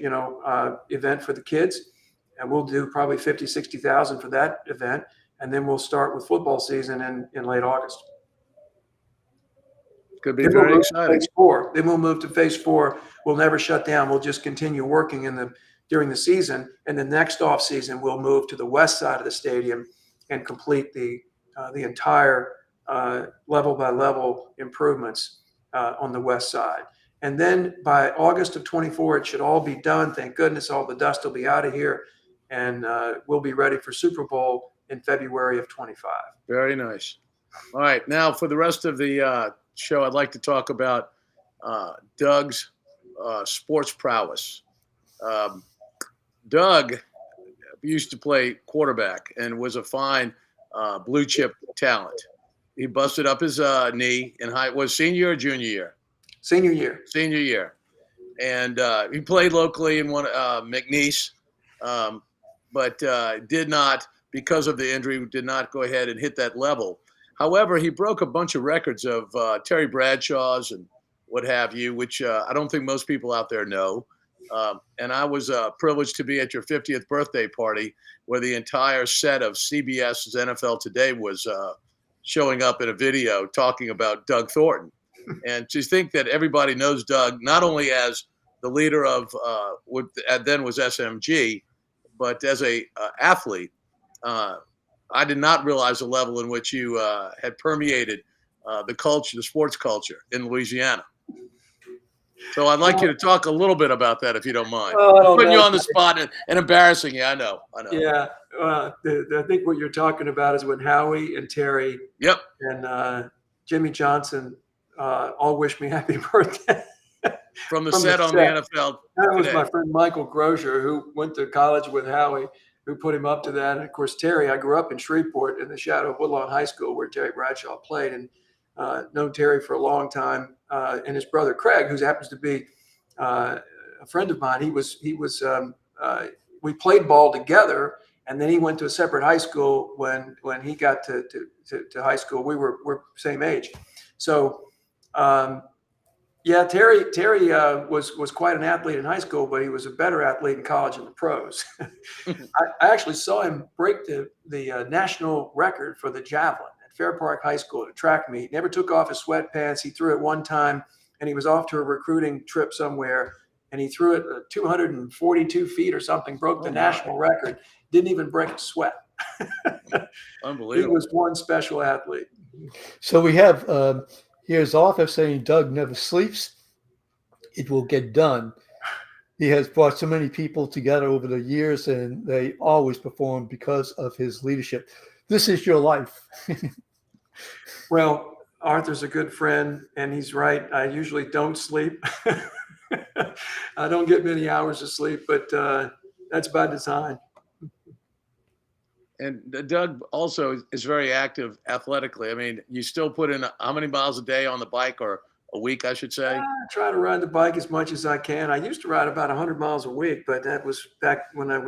event for the kids. And we'll do probably 50, 60,000 for that event. And then we'll start with football season in late August. Could be very exciting. Phase 4. Then we'll move to phase 4. We'll never shut down. We'll just continue working during the season. And the next off season, we'll move to the west side of the stadium and complete the entire level by level improvements on the west side. And then by August of 24, it should all be done. Thank goodness, all the dust will be out of here. And we'll be ready for Super Bowl in February of 25. Very nice. All right. Now for the rest of the show, I'd like to talk about Doug's sports prowess. Doug used to play quarterback and was a fine blue chip talent. He busted up his knee in was senior or junior year? Senior year. Senior year. And he played locally in one McNeese, but did not, because of the injury, did not go ahead and hit that level. However, he broke a bunch of records of Terry Bradshaw's and what have you, which I don't think most people out there know. And I was privileged to be at your 50th birthday party where the entire set of CBS's NFL Today was showing up in a video talking about Doug Thornton. And to think that everybody knows Doug, not only as the leader of what then was SMG, but as a athlete, I did not realize the level in which you had permeated the culture, the sports culture in Louisiana. So I'd like you to talk a little bit about that, if you don't mind. Putting you on the spot and embarrassing you. I know. Yeah. I think what you're talking about is when Howie and Terry and Jimmy Johnson all wished me happy birthday. From the set on the NFL That was Today. my friend Michael Grosier, who went to college with Howie, who put him up to that. And, of course, Terry, I grew up in Shreveport in the shadow of Woodlawn High School where Terry Bradshaw played, and known Terry for a long time. And his brother Craig, who happens to be a friend of mine, we played ball together, and then he went to a separate high school when he got to high school. We're same age. So, Terry was quite an athlete in high school, but he was a better athlete in college and the pros. I actually saw him break the national record for the javelin at Fair Park High School at a track meet. Never took off his sweatpants. He threw it one time, and he was off to a recruiting trip somewhere, and he threw it 242 feet or something, broke the national record, didn't even break a sweat. Unbelievable. He was one special athlete. So we have here's office saying Doug never sleeps. It will get done. He has brought so many people together over the years, and they always perform because of his leadership. This is your life. Well, Arthur's a good friend, and he's right. I usually don't sleep. I don't get many hours of sleep, but that's by design. And Doug also is very active athletically. I mean, you still put in how many miles a day on the bike, or a week, I should say? I try to ride the bike as much as I can. I used to ride about 100 miles a week, but that was back when I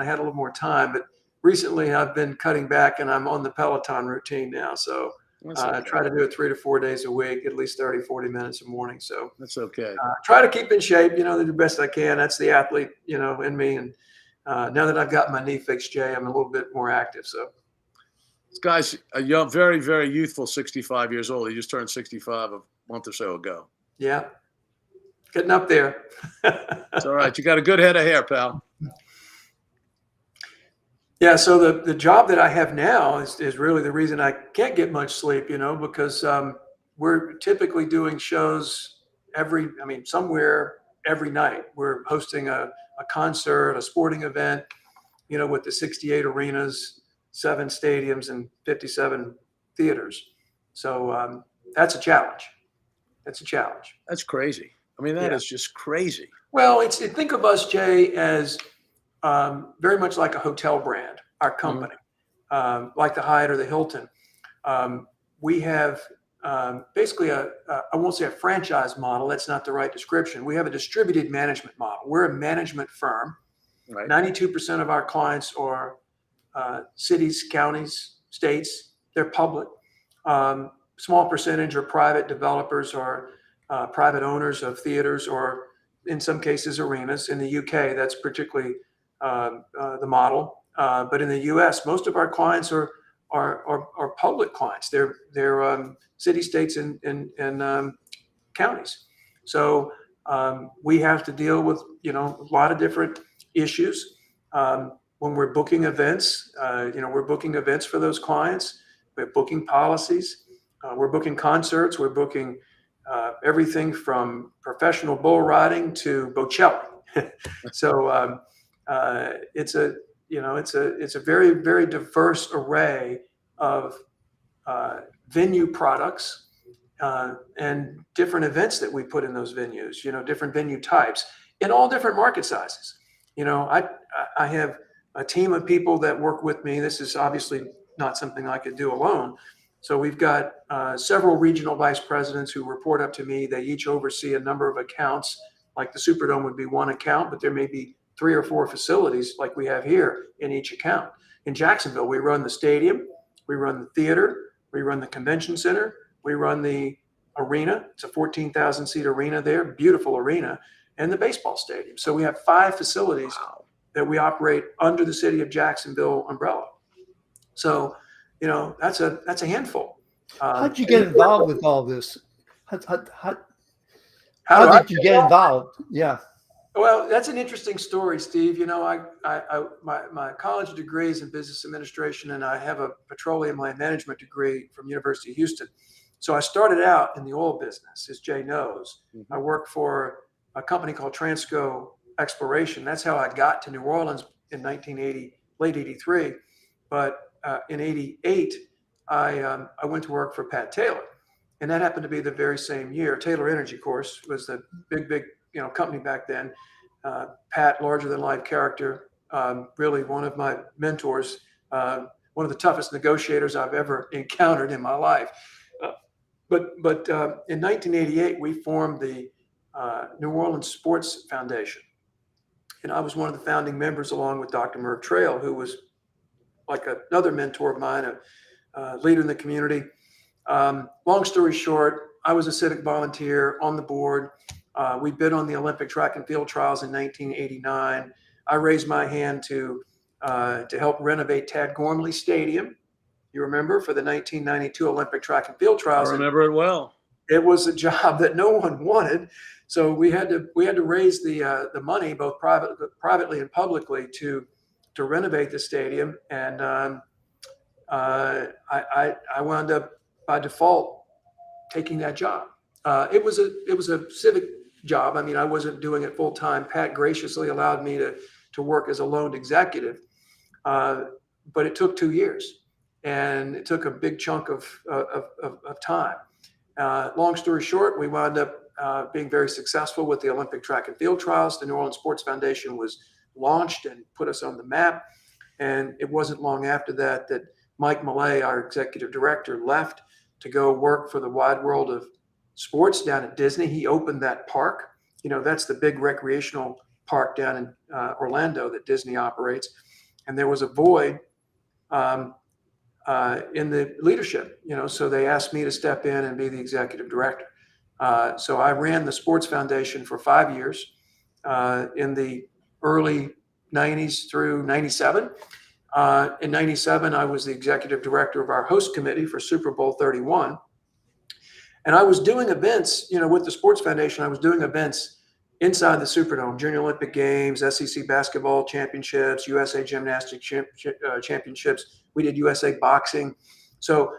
had a little more time. But recently I've been cutting back, and I'm on the Peloton routine now. So I try to do it 3 to 4 days a week, at least 30, 40 minutes a morning. So that's okay. Try to keep in shape, do the best I can. That's the athlete, in me. And now that I've got my knee fixed, Jay, I'm a little bit more active. So This guy's a young, very, very youthful 65 years old. He just turned 65 a month or so ago. yeah, getting up there. It's all right. You got a good head of hair, pal. Yeah, so the job that I have now is really the reason I can't get much sleep, because we're typically doing shows somewhere every night. We're hosting a concert, a sporting event, with the 68 arenas, 7 stadiums, and 57 theaters. So that's a challenge. That's a challenge. That's crazy. I mean, that is just crazy. Well, think of us, Jay, as very much like a hotel brand, our company, like the Hyatt or the Hilton. We have basically I won't say a franchise model. That's not the right description. We have a distributed management model. We're a management firm. Right. 92% of our clients are cities, counties, states. They're public. Small percentage are private developers or private owners of theaters, or in some cases arenas. In the UK, that's particularly the model. But in the US, most of our clients are public clients. They're city, states, and counties. So we have to deal with a lot of different issues when we're booking events. We're booking events for those clients. We're booking policies. We're booking concerts. We're booking everything from professional bull riding to Bocelli. So it's a very, very diverse array of venue products and different events that we put in those venues. Different venue types in all different market sizes. I have a team of people that work with me. This is obviously not something I could do alone. So we've got several regional vice presidents who report up to me. They each oversee a number of accounts. Like the Superdome would be one account, but there may be 3 or 4 facilities like we have here in each account. In Jacksonville, we run the stadium, we run the theater, we run the convention center, we run the arena. It's a 14,000 seat arena there, beautiful arena, and the baseball stadium. So we have 5 facilities that we operate under the city of Jacksonville umbrella. So, that's a handful. How did you get involved with all this? How did you get involved? Yeah. Well, that's an interesting story, Steve. My college degree is in business administration, and I have a petroleum land management degree from University of Houston. So I started out in the oil business, as Jay knows. Mm-hmm. I worked for a company called Transco Exploration. That's how I got to New Orleans in 1980, late 83. But in 88, I went to work for Pat Taylor. And that happened to be the very same year. Taylor Energy, of course, was the big company back then. Pat, larger than life character, really one of my mentors, one of the toughest negotiators I've ever encountered in my life. But in 1988, we formed the New Orleans Sports Foundation. And I was one of the founding members, along with Dr. Merv Trail, who was like another mentor of mine, a leader in the community. Long story short, I was a civic volunteer on the board. We bid on the Olympic track and field trials in 1989. I raised my hand to help renovate Tad Gormley Stadium. You remember, for the 1992 Olympic track and field trials. I remember it well. It was a job that no one wanted, so we had to raise the money, both privately and publicly, to renovate the stadium. And I wound up by default taking that job. It was a civic job. I mean, I wasn't doing it full time. Pat graciously allowed me to work as a loaned executive, but it took 2 years, and it took a big chunk of time. Long story short, we wound up being very successful with the Olympic track and field trials. The New Orleans Sports Foundation was launched and put us on the map. And it wasn't long after that Mike Millay, our executive director, left to go work for the wide world of sports down at Disney. He opened that park. That's the big recreational park down in Orlando that Disney operates. And there was a void in the leadership, so they asked me to step in and be the executive director. So I ran the Sports Foundation for 5 years in the early 90s through 97. In 97, I was the executive director of our host committee for Super Bowl 31. And I was doing events, with the Sports Foundation. I was doing events inside the Superdome, Junior Olympic Games, SEC basketball championships, USA Gymnastics championships. We did USA boxing. So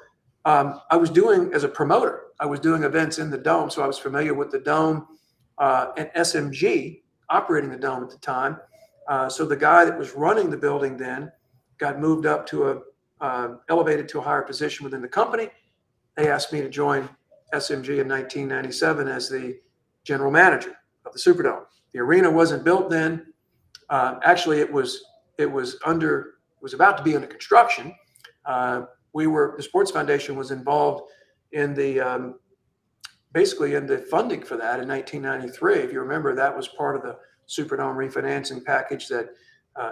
I was doing, as a promoter, I was doing events in the Dome. So I was familiar with the Dome and SMG operating the Dome at the time. So the guy that was running the building then got moved up to elevated to a higher position within the company. They asked me to join SMG in 1997 as the general manager of the Superdome. The arena wasn't built then. Actually, it was about to be under construction. The Sports Foundation was involved in basically in the funding for that in 1993. If you remember, that was part of the Superdome refinancing package that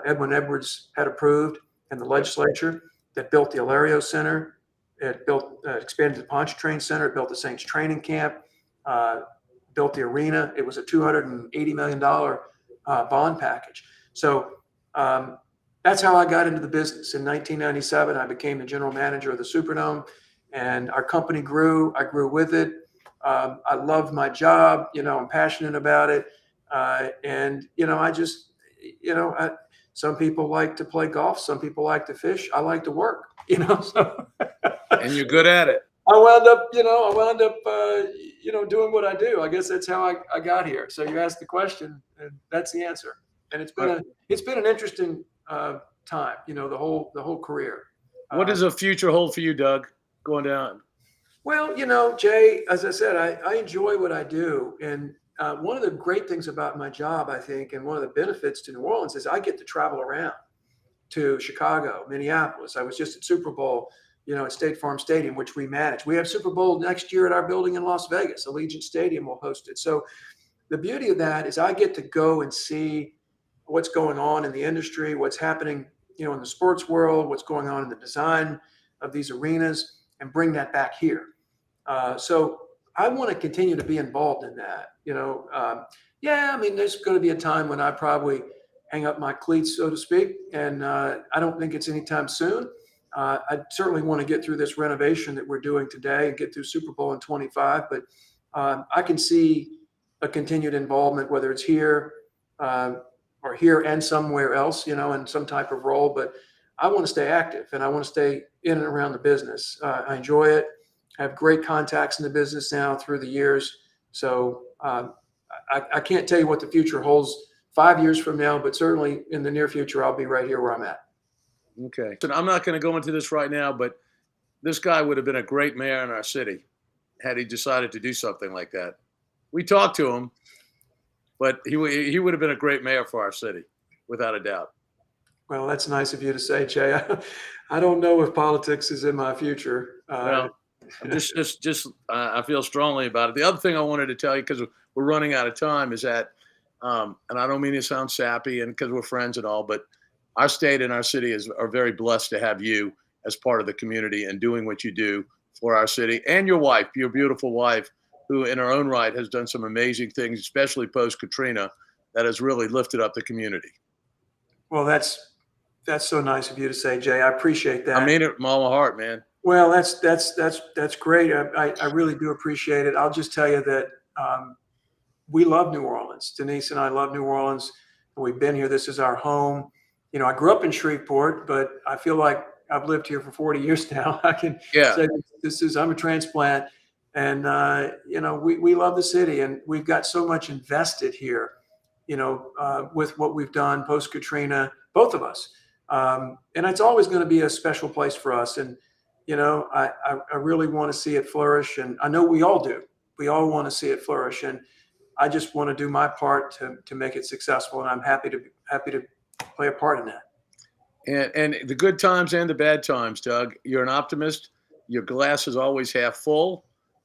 Edwin Edwards had approved in the legislature, that built the Alario Center. It expanded the Pontchartrain Center. It built the Saints training camp, built the arena. It was a $280 million bond package. So that's how I got into the business. In 1997, I became the general manager of the Superdome, and our company grew. I grew with it. I loved my job. I'm passionate about it. Some people like to play golf. Some people like to fish. I like to work, so. And you're good at it. I wound up doing what I do. I guess that's how I got here. So you asked the question, and that's the answer. And it's been an interesting time, the whole career. What does the future hold for you, Doug, going down? Well, Jay, as I said, I enjoy what I do. And one of the great things about my job, I think, and one of the benefits to New Orleans is I get to travel around to Chicago, Minneapolis. I was just at Super Bowl, at State Farm Stadium, which we manage. We have Super Bowl next year at our building in Las Vegas. Allegiant Stadium will host it. So the beauty of that is I get to go and see what's going on in the industry, what's happening, in the sports world, what's going on in the design of these arenas, and bring that back here. So I want to continue to be involved in that. There's going to be a time when I probably hang up my cleats, so to speak, and I don't think it's anytime soon. I certainly want to get through this renovation that we're doing today and get through Super Bowl in 25, but I can see a continued involvement, whether it's here or here and somewhere else, in some type of role. But I want to stay active, and I want to stay in and around the business. I enjoy it. I have great contacts in the business now through the years. So I can't tell you what the future holds 5 years from now, but certainly in the near future, I'll be right here where I'm at. Okay. So I'm not going to go into this right now, but this guy would have been a great mayor in our city had he decided to do something like that. We talked to him, but he would have been a great mayor for our city, without a doubt. Well, that's nice of you to say, Jay. I don't know if politics is in my future. I feel strongly about it. The other thing I wanted to tell you, because we're running out of time, is that, and I don't mean to sound sappy, and because we're friends and all, but our state and our city are very blessed to have you as part of the community and doing what you do for our city, and your wife, your beautiful wife, who in her own right has done some amazing things, especially post-Katrina, that has really lifted up the community. Well, that's so nice of you to say, Jay. I appreciate that. I mean it from all my heart, man. Well, that's great. I really do appreciate it. I'll just tell you that we love New Orleans. Denise and I love New Orleans. We've been here. This is our home. I grew up in Shreveport, but I feel like I've lived here for 40 years now. I can say I'm a transplant, and we love the city, and we've got so much invested here, with what we've done post Katrina, both of us, and it's always going to be a special place for us. And I really want to see it flourish, and I know we all do. We all want to see it flourish, and I just want to do my part to make it successful, and I'm happy to play a part in that. And the good times and the bad times, Doug. You're an optimist. Your glass is always half full,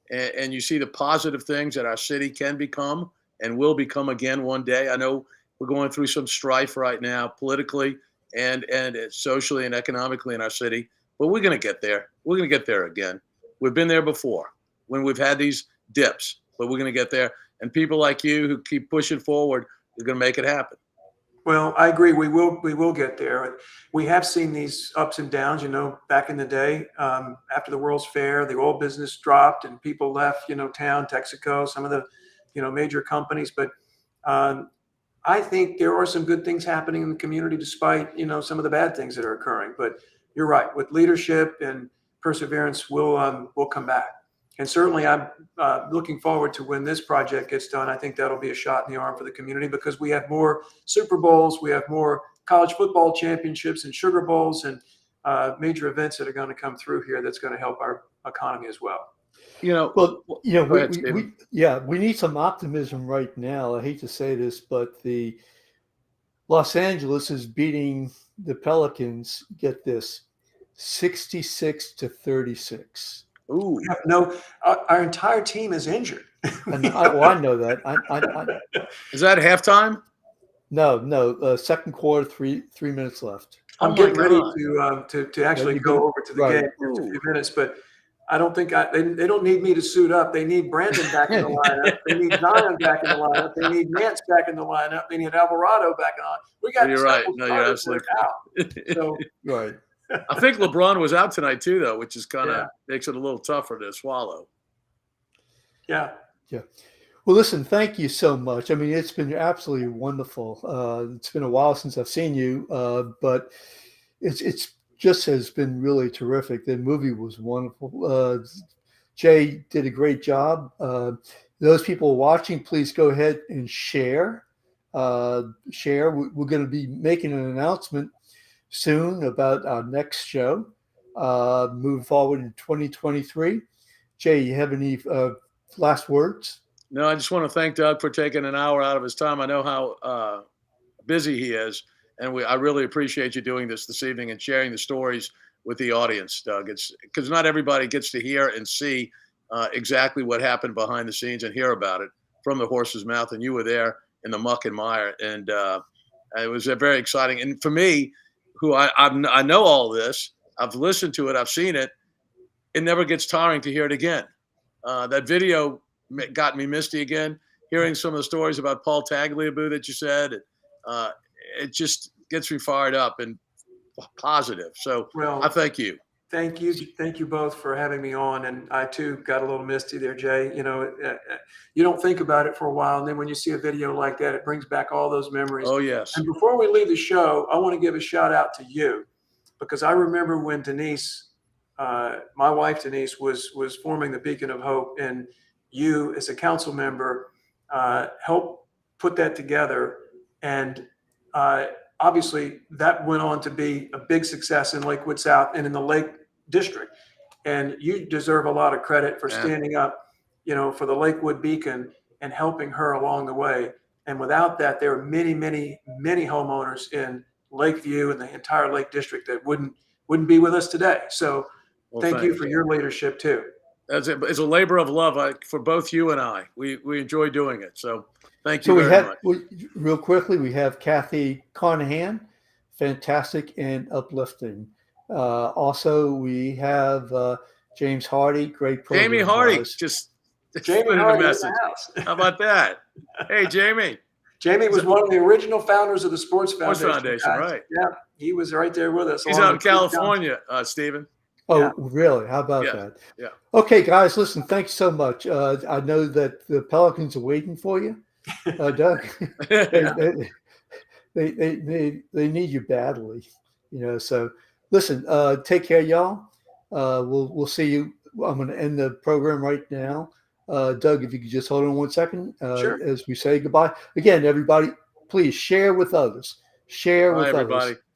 and you see the positive things that our city can become and will become again one day. I know we're going through some strife right now, politically and socially and economically in our city, but we're going to get there. We're going to get there again. We've been there before when we've had these dips, but we're going to get there. And people like you who keep pushing forward are going to make it happen. Well, I agree. We will get there. We have seen these ups and downs. Back in the day, after the World's Fair, the oil business dropped and people left. Town, Texaco, some of the, major companies. But I think there are some good things happening in the community, despite some of the bad things that are occurring. But you're right. With leadership and perseverance, we'll come back. And certainly, I'm looking forward to when this project gets done. I think that'll be a shot in the arm for the community because we have more Super Bowls, we have more college football championships and Sugar Bowls and major events that are going to come through here. That's going to help our economy as well. We need some optimism right now. I hate to say this, but the Los Angeles is beating the Pelicans. Get this, 66-36. Ooh. Our entire team is injured. I know that. Is that halftime? No. Second quarter, three minutes left. I'm getting ready to actually go over to the game in just a few minutes, but I don't think they don't need me to suit up. They need Brandon back in the lineup. They need Zion back in the lineup. They need Nance back in the lineup. They need Alvarado back on. We got. You're right. No, you're absolutely out. So right. I think LeBron was out tonight too, though, which is kind of makes it a little tougher to swallow. Yeah. Well, listen, thank you so much. I mean, it's been absolutely wonderful. It's been a while since I've seen you, but it's just has been really terrific. The movie was wonderful. Jay did a great job. Those people watching, please go ahead and share. We're going to be making an announcement soon about our next show, moving forward in 2023. Jay, you have any last words? No, I just want to thank Doug for taking an hour out of his time. I know how busy he is, and I really appreciate you doing this evening and sharing the stories with the audience, Doug. It's because not everybody gets to hear and see exactly what happened behind the scenes and hear about it from the horse's mouth, and you were there in the muck and mire, and it was very exciting. And for me, who I know all this, I've listened to it, I've seen it. It never gets tiring to hear it again. That video got me misty again. Hearing some of the stories about Paul Tagliabue that you said, it just gets me fired up and positive. So I thank you. Thank you both for having me on. And I too got a little misty there, Jay. You don't think about it for a while, and then when you see a video like that, it brings back all those memories. Oh yes. And before we leave the show, I want to give a shout out to you, because I remember when Denise, my wife Denise, was forming the Beacon of Hope, and you as a council member helped put that together, and obviously that went on to be a big success in Lakewood South and in the Lake District. And you deserve a lot of credit for standing up, for the Lakewood Beacon and helping her along the way. And without that, there are many, many, many homeowners in Lakeview and the entire Lake District that wouldn't be with us today. So thank you for your leadership too. It's a labor of love for both you and I. We enjoy doing it. So thank you very much. Real quickly, we have Kathy Carnahan, fantastic and uplifting. Also, we have James Hardy, great program. Jamie Hardy, Jamie Hardy message. How about that? Hey, Jamie. Jamie was one of the original founders of the Sports Foundation. Right. Yeah, he was right there with us. He's out in California, Stephen. Oh, really? How about that? Yeah. Okay, guys, listen, thanks so much. I know that the Pelicans are waiting for you, Doug. they need you badly, so listen, take care, y'all. We'll see you. I'm going to end the program right now. Doug, if you could just hold on 1 second, sure. As we say goodbye. Again, everybody, please share with others. Share with others. Everybody.